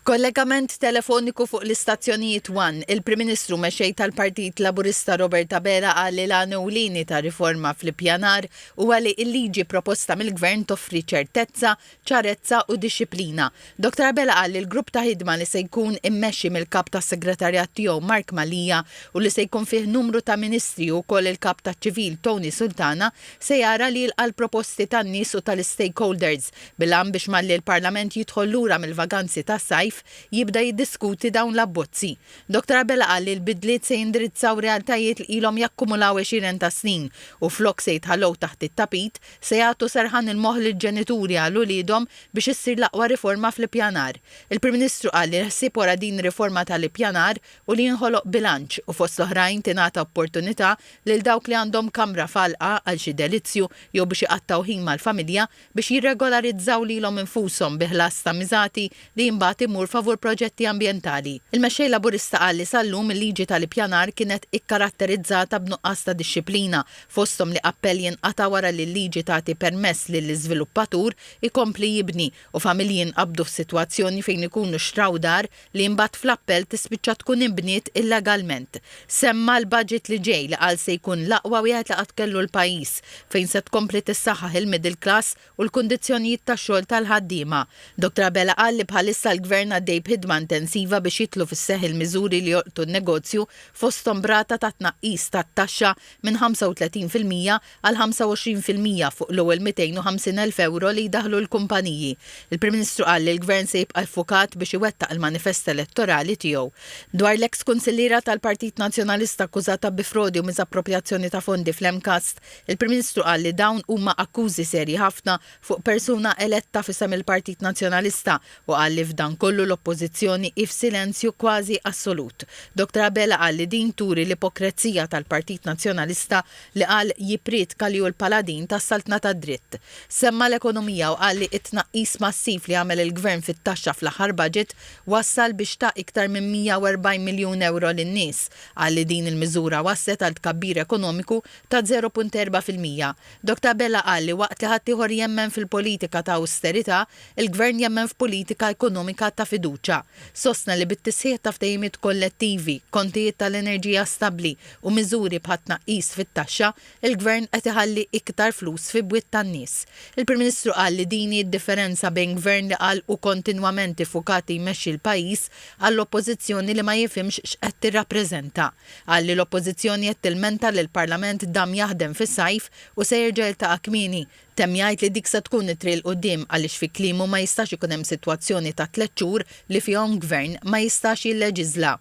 Kollegament telefoniku fuq l-istazzjonijiet 1, il-Prim Ministru mexxej tal-Partit Laburista Robert Abela qal li l-għanewlieni ta' riforma fl-ippjanar huwa li l-liġi proposta mill-Gvern toffri ċertezza, ċarezza u dixxilpina. Dr. Abela qal li l-grupp ta' ħidma li se jkun immexxi mill-kap tas-segretarjat tiegħu Mark Malija u li se jkun fih numru ta' ministri u wkoll il-kap taċ-ċivil Tony Sultana se jara li l-proposti tan-nies u tal-stakeholders bil-għan biex malli l-Parlament jidħol lura mill-vaganzi tas-sajf jibda jiddiskuti dawn l-abbozzi. Dr. Abela qal li l-bidliet se jindirizzaw realtajiet li ilhom jakkumulaw 20 ta' snin u flok se jitħallew taħt it-tapit se jagħtu serħan il-moħħ lill-ġenituri għal uliedhom biex issir l-aqwa riforma fl-ippjanar. Il-Prim Ministru qal li ħsieb wara din riforma tal-ippjanar u li jinħoloq bilanċ u fost l-oħrajn tingħata opportunità lil dawk li għandhom kamra falqa għal xi delizzju jew biex iqattaw ħin mal-familja biex jirregolarizzaw lilhom infushom bi ħlas ta' miżati li jimbagħad imur favur proġetti ambjentali. Il-mexxej Laburista qal li sal-lum il-liġi tal-ippjanar kienet ikkaratterizzata b'nuqqas ta' dixxilpina fosthom li appell jinqata' wara li l-liġi tagħti permess lill-iżviluppatur ikompli jibni u familji jinqabdu f'sitwazzjoni fejn ikunu xtraw dar li mbagħad fl-appell tispiċċa tkun inbniet illegalment. Semma l-budget li ġej li qal se jkun l-aqwa wieħed li qatt kellu l-pajjiż fejn se tkompli tissaħħaħ il-middle class u l-kundizzjonijiet tax-xogħol tal-ħaddiema. Dr. Abela qal li bħalissa l-Gvern għaddej b'ħidma intensiva biex jitlu fis-seħħ il-miżuri li joqtu n-negozju fosthom brata ta' tnaqqis tat-taxxa minn 35% għal 25% fuq l-ewwel 250,000 euro li jdaħlu l-kumpaniji. Il-Prim Ministru qal li l-Gvern se jibqa' ffukat biex iwettaq il-manifest elettorali tiegħu. Dwar l-eks kunsilliera tal-Partit Nazzjonalista akkużata bi frodi u miżapproprjazzjoni ta' fondi fl-Emkast, il-Prim Ministru qal li dawn huma akkużi serji ħafna fuq persuna eletta fisem il-Partit Nazzjonalista u qal li f'dan kollu l-oppożizzjoni f'silenzju kważi assolut. Dr. Abela qal li din turi l-ipokrezija tal-Partit Nazzjonalista li qal jipritka li hu l-paladin tas-saltna tad-dritt. Semma l-ekonomija u qal li t-tnaqqis massiv li għamel il-Gvern fit-taxxa fl-aħħar budget wassal biex ta' iktar minn 140 miljun euro lin-nies. Qal li din il-miżura waslet għal tkabbir ekonomiku ta' 0.4%. Dr. Abela qal li waqt li ħadd ieħor jemmen fil-politika ta' austerità, il-Gvern jemmen f'politika ekonomika ta' fiduċja. Sostna li bit-tisħiħ ta' ftehimiet kollettivi, kontijiet tal-enerġija stabbli u miżuri bħat tnaqqis fit-taxxa, il-Gvern qed iħalli iktar flus fi bwiet tan-nies. Il-Prim Ministru qal li din id-differenza bejn Gvern li qal u kontinwament ifukati jmexxi l-pajjiż għall-oppożizzjoni li ma jifhimx x'qed tirrappreżenta. Qal li l-oppożizzjoni qed tilmenta li l-Parlament dam jaħdem fis-sajf u se jerġa' jiltaqa' kmieni. Temm jgħid li dik se tkun it-triq quddiem għaliex fi kliemu ma jistax ikun hemm sitwazzjoni ta' 3 xhur li fihom Gvern ma jistax jilleġiżla.